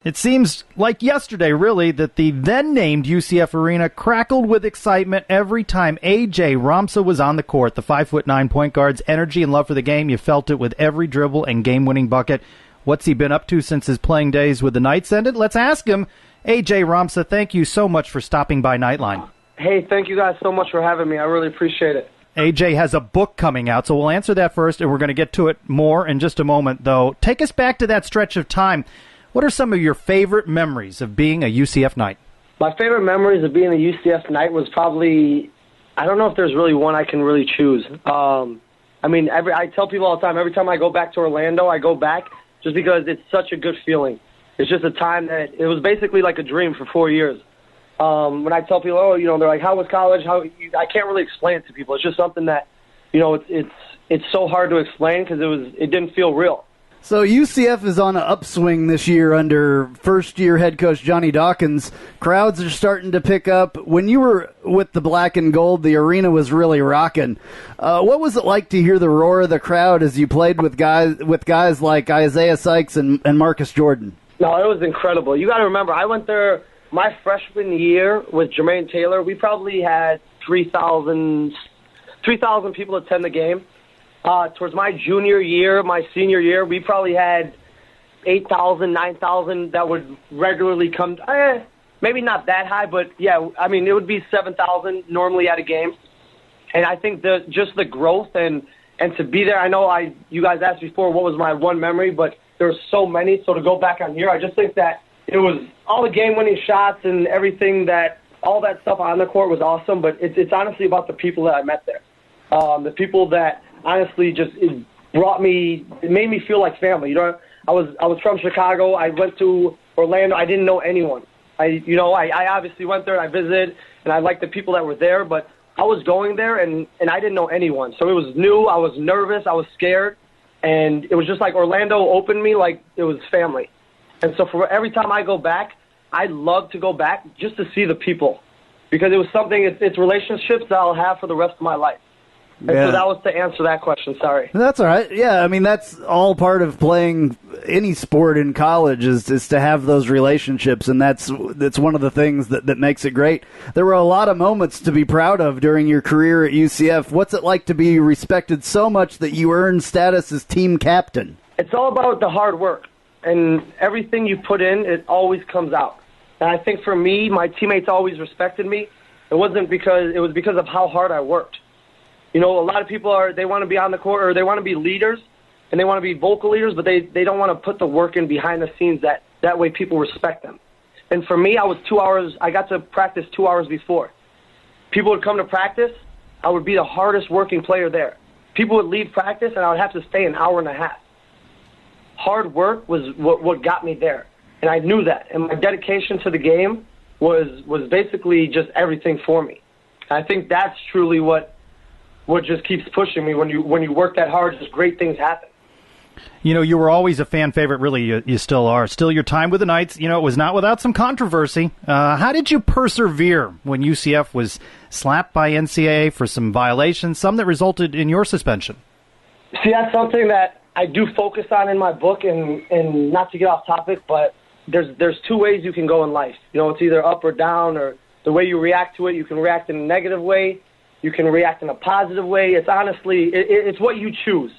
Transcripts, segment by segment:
It seems like yesterday, really, that the then-named UCF Arena crackled with excitement every time A.J. Rompza was on the court. The 5'9" point guard's energy and love for the game, you felt it with every dribble and game-winning bucket. What's he been up to since his playing days with the Knights ended? Let's ask him. A.J. Rompza, thank you so much for stopping by Knightline. Hey, thank you guys so much for having me. I really appreciate it. A.J. has a book coming out, so we'll answer that first, and we're going to get to it more in just a moment, though. Take us back to that stretch of time. What are some of your favorite memories of being a UCF Knight? My favorite memories of being a UCF Knight was probably, I don't know if there's really one I can really choose. I tell people all the time, every time I go back to Orlando, I go back just because it's such a good feeling. It's just a time that, it was basically like a dream for 4 years. When I tell people, they're like, how was college? I can't really explain it to people. It's just something that, it's so hard to explain because it didn't feel real. So UCF is on an upswing this year under first-year head coach Johnny Dawkins. Crowds are starting to pick up. When you were with the black and gold, the arena was really rocking. What was it like to hear the roar of the crowd as you played with guys like Isaiah Sykes and Marcus Jordan? No, it was incredible. You got to remember, I went there my freshman year with Jermaine Taylor. We probably had 3,000 people attend the game. Towards my junior year, my senior year, we probably had 8,000, 9,000 that would regularly come. Maybe not that high, but yeah, it would be 7,000 normally at a game. And I think just the growth and to be there, I know you guys asked before what was my one memory, but there's so many. So to go back on here, I just think that it was all the game-winning shots and everything all that stuff on the court was awesome, but it's honestly about the people that I met there. The people that honestly it made me feel like family. I was from Chicago. I went to Orlando. I didn't know anyone. I obviously went there and I visited and I liked the people that were there, but I was going there and I didn't know anyone. So it was new. I was nervous. I was scared. And it was just like Orlando opened me like it was family. And so for every time I go back, I love to go back just to see the people because it was something, it's relationships that I'll have for the rest of my life. And so that was to answer that question, sorry. That's all right. Yeah, that's all part of playing any sport in college is to have those relationships, and that's one of the things that makes it great. There were a lot of moments to be proud of during your career at UCF. What's it like to be respected so much that you earned status as team captain? It's all about the hard work, and everything you put in, it always comes out. And I think for me, my teammates always respected me. It was because of how hard I worked. A lot of people they want to be on the court or they want to be leaders and they want to be vocal leaders, but they don't want to put the work in behind the scenes that way people respect them. And for me, I got to practice 2 hours before. People would come to practice, I would be the hardest working player there. People would leave practice and I would have to stay an hour and a half. Hard work was what got me there. And I knew that. And my dedication to the game was basically just everything for me. And I think that's truly what just keeps pushing me. When you work that hard, just great things happen. You were always a fan favorite, really, you still are. Still, your time with the Knights, it was not without some controversy. How did you persevere when UCF was slapped by NCAA for some violations, some that resulted in your suspension? See, that's something that I do focus on in my book, and not to get off topic, but there's two ways you can go in life. It's either up or down, or the way you react to it. You can react in a negative way. You can react in a positive way. It's honestly, it's what you choose.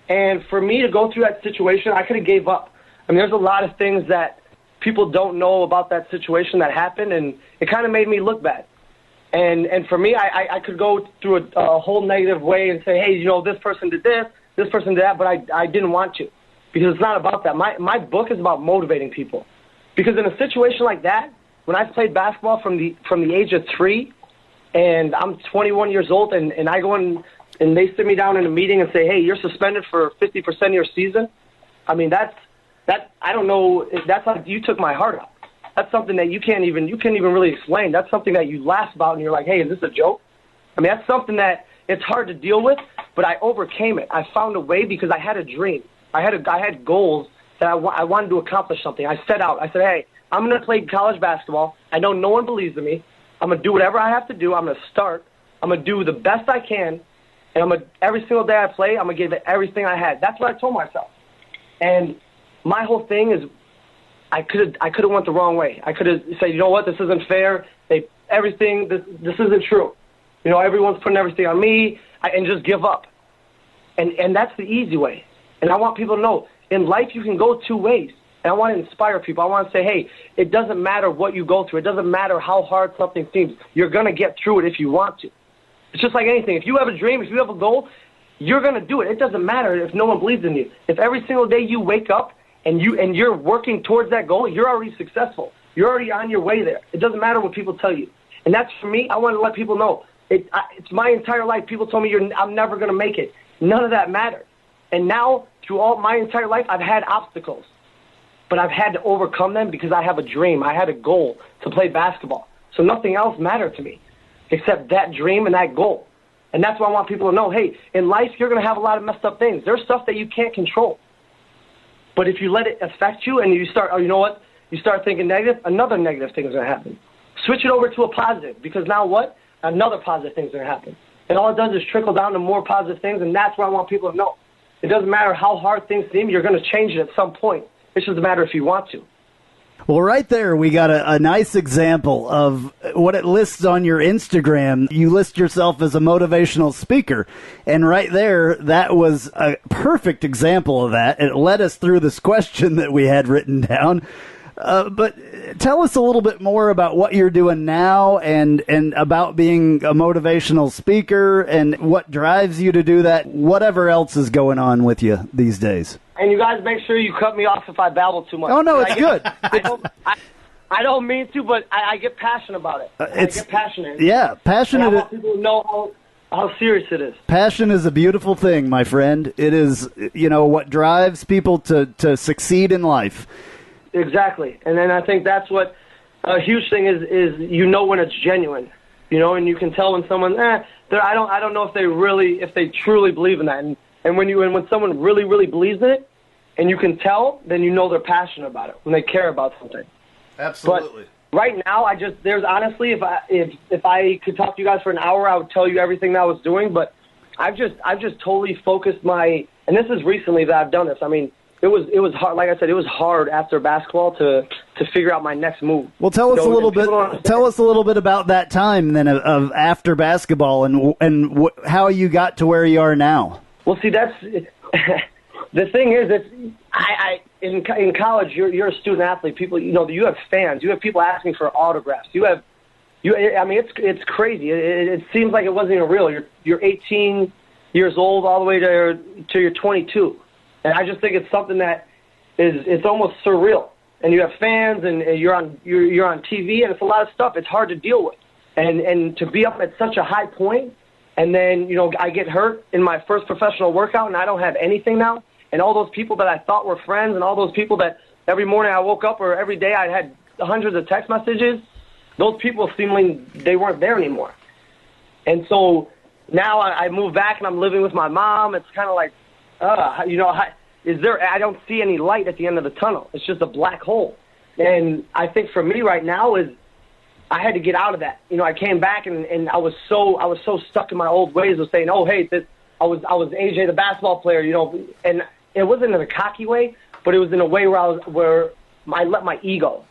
And for me to go through that situation, I could have gave up. There's a lot of things that people don't know about that situation that happened, and it kind of made me look bad. And for me, I could go through a whole negative way and say, hey, this person did this person did that, but I didn't want to, because it's not about that. My book is about motivating people. Because in a situation like that, when I played basketball from the age of 3, and I'm 21 years old, and I go in, and they sit me down in a meeting and say, hey, you're suspended for 50% of your season. That's I don't know, that's like you took my heart out. That's something that you can't even really explain. That's something that you laugh about, and you're like, hey, is this a joke? That's something that it's hard to deal with, but I overcame it. I found a way because I had a dream. I had goals that I wanted to accomplish something. I set out. I said, hey, I'm going to play college basketball. I know no one believes in me. I'm going to do whatever I have to do. I'm going to start. I'm going to do the best I can. And every single day I play, I'm going to give it everything I had. That's what I told myself. And my whole thing is I could have went the wrong way. I could have said, you know what, this isn't fair. This isn't true. You know, everyone's putting everything on me, and just give up. And that's the easy way. And I want people to know, in life you can go two ways. And I want to inspire people. I want to say, hey, it doesn't matter what you go through. It doesn't matter how hard something seems. You're going to get through it if you want to. It's just like anything. If you have a dream, if you have a goal, you're going to do it. It doesn't matter if no one believes in you. If every single day you wake up and you're working towards that goal, you're already successful. You're already on your way there. It doesn't matter what people tell you. And that's, for me, I want to let people know. It's my entire life. People told me I'm never going to make it. None of that mattered. And now, through all my entire life, I've had obstacles. But I've had to overcome them because I have a dream. I had a goal to play basketball. So nothing else mattered to me except that dream and that goal. And that's why I want people to know, hey, in life, you're going to have a lot of messed up things. There's stuff that you can't control. But if you let it affect you and you start, you know what? You start thinking negative, another negative thing is going to happen. Switch it over to a positive, because now what? Another positive thing is going to happen. And all it does is trickle down to more positive things, and that's what I want people to know. It doesn't matter how hard things seem, you're going to change it at some point. It's just a matter if you want to. Well, right there, we got a nice example of what it lists on your Instagram. You list yourself as a motivational speaker. And right there, that was a perfect example of that. It led us through this question that we had written down. But tell us a little bit more about what you're doing now and about being a motivational speaker and what drives you to do that, whatever else is going on with you these days. And you guys make sure you cut me off if I babble too much. Oh, no, it's good. I don't mean to, but I get passionate about it. I get passionate. Yeah, passionate. And I want people to know how serious it is. Passion is a beautiful thing, my friend. It is, what drives people to succeed in life. Exactly. And then I think that's what a huge thing is when it's genuine, and you can tell when someone, I don't know if they truly believe in that. And when someone really, really believes in it, and you can tell, then they're passionate about it, when they care about something. Absolutely. But right now, there's honestly, if I could talk to you guys for an hour, I would tell you everything that I was doing, but I've just totally focused and this is recently that I've done this. I mean, it was hard. Like I said, it was hard after basketball to figure out my next move. Well, tell us a little bit. Tell us a little bit about that time then of after basketball and how you got to where you are now. Well, see, that's the thing is that in college you're a student athlete. People, you have fans. You have people asking for autographs. I mean, it's crazy. It seems like it wasn't even real. You're 18 years old all the way to you're 22. And I just think it's something that it's almost surreal. And you have fans, and you're on TV, and it's a lot of stuff. It's hard to deal with, and to be up at such a high point, and then I get hurt in my first professional workout, and I don't have anything now. And all those people that I thought were friends, and all those people that every morning I woke up or every day I had hundreds of text messages, those people seemingly they weren't there anymore. And so now I moved back, and I'm living with my mom. It's kind of like, I don't see any light at the end of the tunnel. It's just a black hole. And I think for me right now is I had to get out of that. I came back and I was so stuck in my old ways of saying, oh, hey, I was AJ the basketball player, and it wasn't in a cocky way, but it was in a way where I let my ego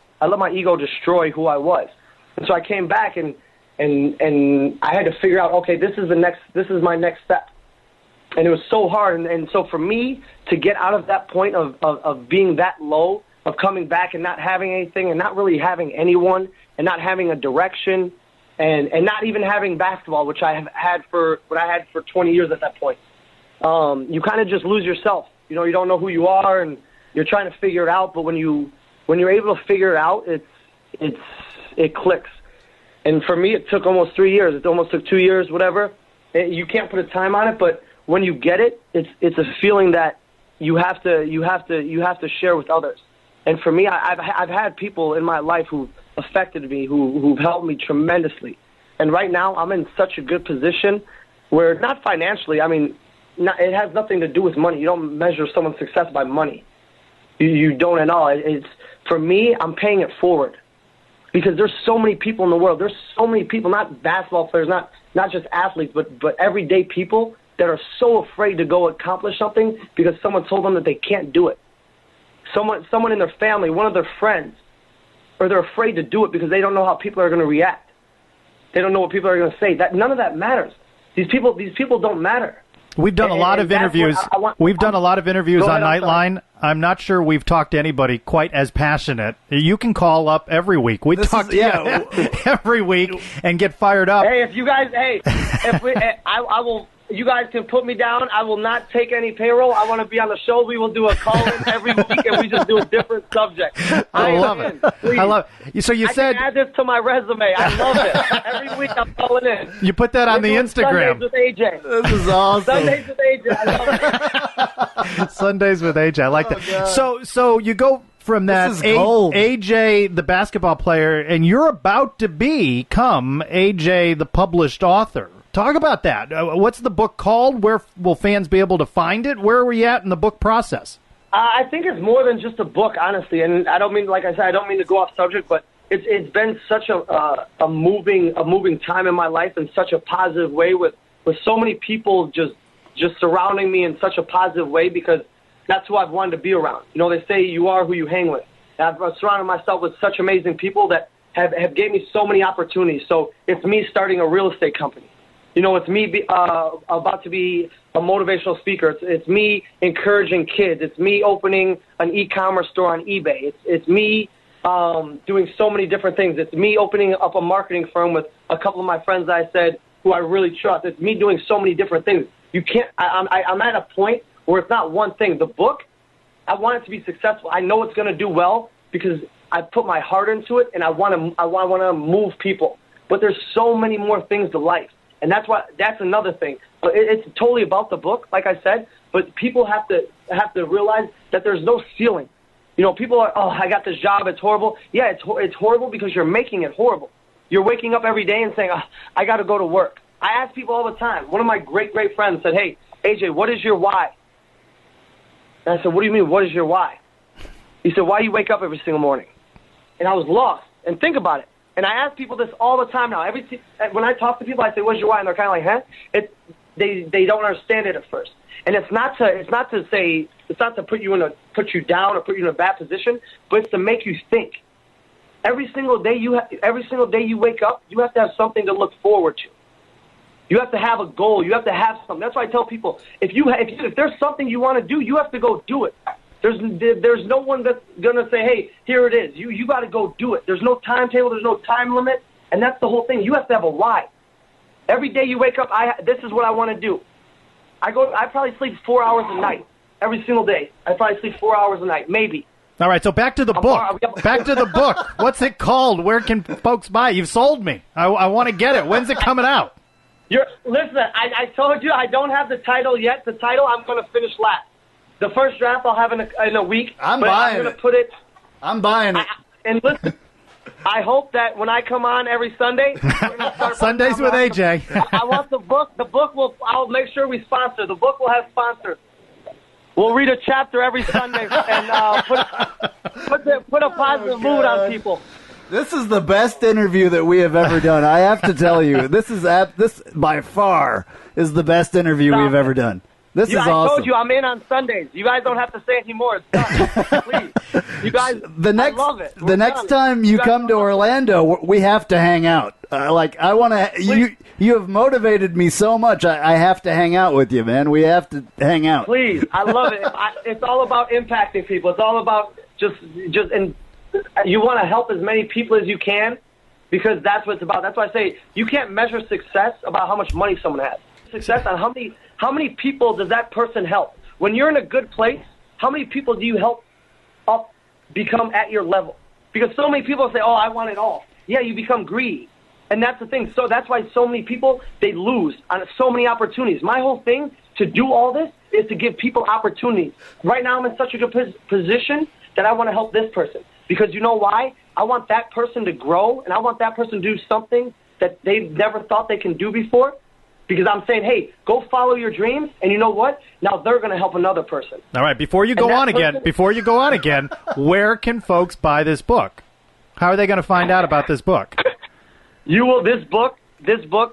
destroy who I was. And so I came back and I had to figure out, okay, this is my next step. And it was so hard. And so for me to get out of that point of being that low, of coming back and not having anything and not really having anyone and not having a direction and not even having basketball, which I have had for 20 years at that point, you kind of just lose yourself. You don't know who you are and you're trying to figure it out. But when you're able to figure it out, it clicks. And for me, it took almost 3 years. It almost took 2 years, whatever. You can't put a time on it, but when you get it, it's a feeling that you have to share with others. And for me, I've had people in my life who affected me, who've helped me tremendously. And right now, I'm in such a good position where, not financially, I mean, it has nothing to do with money. You don't measure someone's success by money. You don't at all. For me, I'm paying it forward. Because there's so many people in the world. There's so many people, not basketball players, not just athletes, but everyday people that are so afraid to go accomplish something because someone told them that they can't do it. someone in their family, one of their friends, or they're afraid to do it because they don't know how people are going to react. They don't know what people are going to say. None of that matters. These people don't matter. We've done a lot of interviews. We've done a lot of interviews on Knightline. I'm not sure we've talked to anybody quite as passionate. You can call up every week. We talk to you every week and get fired up. Hey, if you guys, I will. You guys can put me down. I will not take any payroll. I want to be on the show. We will do a call-in every week, and we just do a different subject. I love it. Please. I love it. So you said... I can add this to my resume. I love it. Every week I'm calling in. You put that on the Instagram. Sundays with AJ. This is awesome. Sundays with AJ. I love it. Sundays with AJ. I like that. God. So you go from that AJ, the basketball player, and you're about to become AJ, the published author. Talk about that. What's the book called? Where will fans be able to find it? Where are we at in the book process? I think it's more than just a book, honestly. And I don't mean, like I said, I don't mean to go off subject, but it's been such a moving time in my life in such a positive way with so many people just surrounding me in such a positive way because that's who I've wanted to be around. You know, they say you are who you hang with. And I've surrounded myself with such amazing people that have gave me so many opportunities. So it's me starting a real estate company. You know, it's me about to be a motivational speaker. It's me encouraging kids. It's me opening an e-commerce store on eBay. It's me doing so many different things. It's me opening up a marketing firm with a couple of my friends that I said who I really trust. It's me doing so many different things. You can't. I'm at a point where it's not one thing. The book, I want it to be successful. I know it's going to do well because I put my heart into it, and I want to move people. But there's so many more things to life. And that's another thing. It's totally about the book, like I said, but people have to realize that there's no ceiling. You know, people are, I got this job, it's horrible. Yeah, it's horrible because you're making it horrible. You're waking up every day and saying, I got to go to work. I ask people all the time. One of my great friends said, hey, AJ, what is your why? And I said, what do you mean, what is your why? He said, why do you wake up every single morning? And I was lost. And think about it. And I ask people this all the time now. When I talk to people, I say, "What's your why?" And they're kind of like, "Huh?" They don't understand it at first. And it's not to put you down or put you in a bad position, but it's to make you think. Every single day you wake up, you have to have something to look forward to. You have to have a goal. You have to have something. That's why I tell people, if there's something you want to do, you have to go do it. There's no one that's going to say, hey, here it is. You got to go do it. There's no timetable. There's no time limit. And that's the whole thing. You have to have a why. Every day you wake up, this is what I want to do. I probably sleep 4 hours a night. Every single day. I probably sleep 4 hours a night, maybe. All right, so back to the book. Back to the book. What's it called? Where can folks buy it? You've sold me. I want to get it. When's it coming out? Listen, I told you I don't have the title yet. The title I'm going to finish last. The first draft I'll have in a week. I'm buying going to put it. I'm buying it. And listen, I hope that when I come on every Sunday, Sundays with AJ. I want the book. The book I'll make sure we sponsor. The book will have sponsors. We'll read a chapter every Sunday and put a positive mood on people. This is the best interview that we have ever done. I have to tell you, this by far is the best interview we've ever done. This is awesome. I told you I'm in on Sundays. You guys don't have to say anymore. It's done. Please. You guys, I love it. The next time you come to Orlando, we have to hang out. I want to. You have motivated me so much. I have to hang out with you, man. We have to hang out. Please, I love it. It's all about impacting people. It's all about and you want to help as many people as you can because that's what it's about. That's why I say you can't measure success about how much money someone has. Success on how many people does that person help? When you're in a good place, how many people do you help up become at your level? Because so many people say, oh, I want it all. Yeah, you become greedy. And that's the thing. So that's why so many people, they lose on so many opportunities. My whole thing to do all this is to give people opportunities. Right now I'm in such a good position that I want to help this person. Because you know why? I want that person to grow, and I want that person to do something that they've never thought they can do before. Because I'm saying, hey, go follow your dreams, and you know what? Now they're going to help another person. All right, before you go on again, where can folks buy this book? How are they going to find out about this book? You will this book,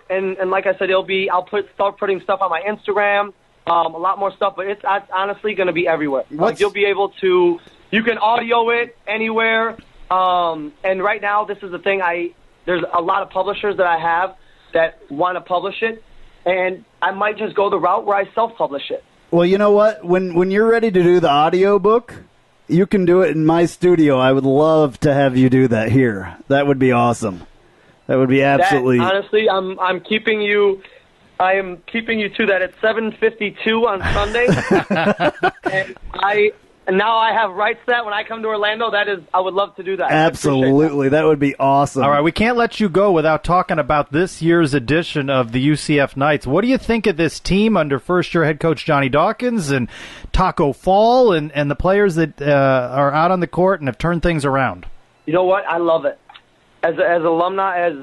and like I said, I'll start putting stuff on my Instagram, a lot more stuff, but it's honestly going to be everywhere. Like, you'll be able to You can audio it anywhere. And right now, this is the thing. There's a lot of publishers that I have that want to publish it, and I might just go the route where I self-publish it. Well, you know what? When you're ready to do the audio book, you can do it in my studio. I would love to have you do that here. That would be awesome. That would be absolutely. Honestly, I'm keeping you. I am keeping you to that at 7:52 on Sunday, and now I have rights to that when I come to Orlando. I would love to do that. Absolutely, that would be awesome. All right, we can't let you go without talking about this year's edition of the UCF Knights. What do you think of this team under first-year head coach Johnny Dawkins and Taco Fall and the players that are out on the court and have turned things around? You know what? I love it. As alumni, as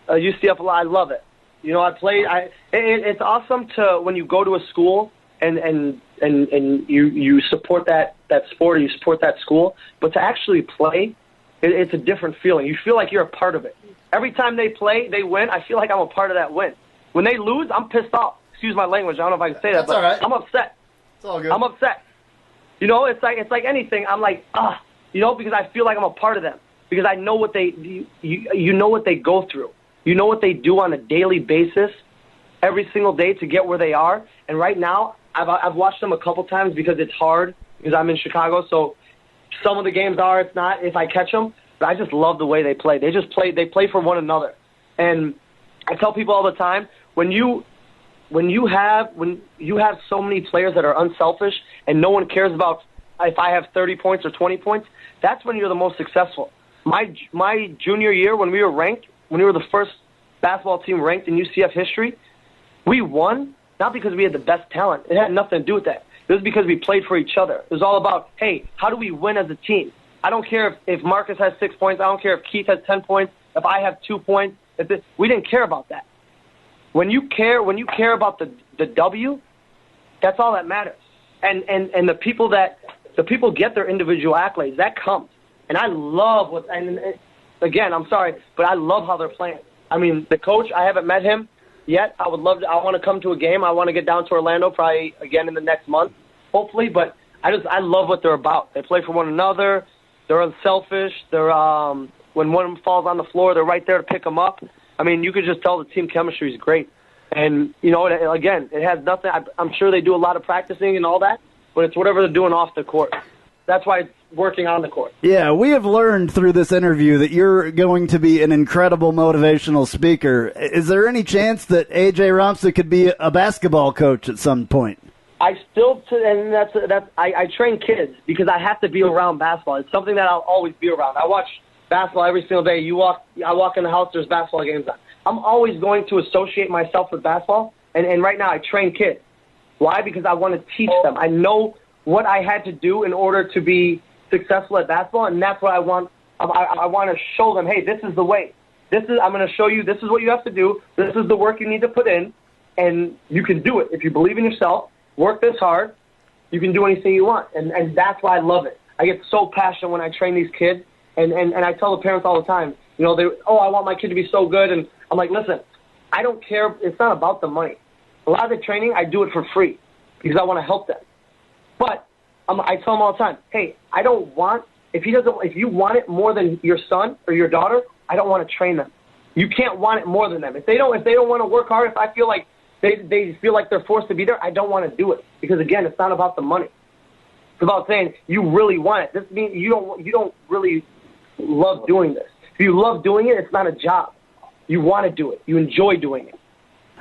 a UCF, I love it. You know, I played. It's awesome to when you go to a school and you support that sport, or you support that school, but to actually play, it's a different feeling. You feel like you're a part of it. Every time they play, they win, I feel like I'm a part of that win. When they lose, I'm pissed off. Excuse my language. I don't know if I can say that, but all right. I'm upset. It's all good. I'm upset. You know, it's like anything. I'm like, you know, because I feel like I'm a part of them. Because I know what you know what they go through. You know what they do on a daily basis, every single day to get where they are. And right now, I've watched them a couple times because it's hard because I'm in Chicago. So some of the games it's not if I catch them. But I just love the way they play. They play for one another. And I tell people all the time, when you have so many players that are unselfish and no one cares about if I have 30 points or 20 points, that's when you're the most successful. My junior year, when we were the first basketball team ranked in UCF history, we won not because we had the best talent. It had nothing to do with that. It was because we played for each other. It was all about, hey, how do we win as a team? I don't care if Marcus has 6 points. I don't care if Keith has 10 points. If I have 2 points, we didn't care about that. When you care about the W, that's all that matters. And the people get their individual accolades. That comes. And I love again, I'm sorry, but I love how they're playing. I mean, the coach, I haven't met him yet. I want to come to a game. I want to get down to Orlando probably again in the next month, hopefully. But I love what they're about. They play for one another. They're unselfish. They're when one of them falls on the floor, they're right there to pick them up. I mean, you could just tell the team chemistry is great. And, you know, again, it has nothing. I'm sure they do a lot of practicing and all that, but it's whatever they're doing off the court. That's why it's working on the court. Yeah, we have learned through this interview that you're going to be an incredible motivational speaker. Is there any chance that A.J. Rompza could be a basketball coach at some point? I train kids because I have to be around basketball. It's something that I'll always be around. I watch basketball every single day. I walk in the house, there's basketball games on. I'm always going to associate myself with basketball, and right now I train kids. Why? Because I want to teach them. I know what I had to do in order to be successful at basketball, and that's what I want. I want to show them, hey, this is the way. I'm going to show you this is what you have to do. This is the work you need to put in, and you can do it. If you believe in yourself, work this hard, you can do anything you want, and that's why I love it. I get so passionate when I train these kids, and I tell the parents all the time, you know, I want my kid to be so good, and I'm like, listen, I don't care. It's not about the money. A lot of the training, I do it for free because I want to help them. But I tell them all the time, hey, I don't want if you want it more than your son or your daughter, I don't want to train them. You can't want it more than them. If they don't want to work hard, if I feel like they feel like they're forced to be there, I don't want to do it because again, it's not about the money. It's about saying you really want it. This means you don't really love doing this. If you love doing it, it's not a job. You want to do it. You enjoy doing it.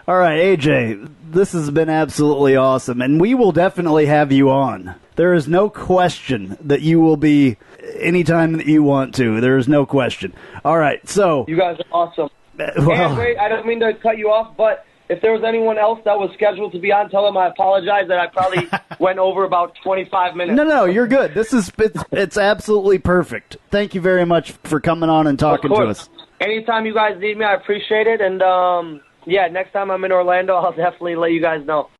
All right, AJ, this has been absolutely awesome, and we will definitely have you on. There is no question that you will be anytime that you want to. There is no question. All right, so... You guys are awesome. And wait, I don't mean to cut you off, but if there was anyone else that was scheduled to be on, tell them I apologize that I probably went over about 25 minutes. No, you're good. It's absolutely perfect. Thank you very much for coming on and talking to us. Anytime you guys need me, I appreciate it, and... yeah, next time I'm in Orlando, I'll definitely let you guys know.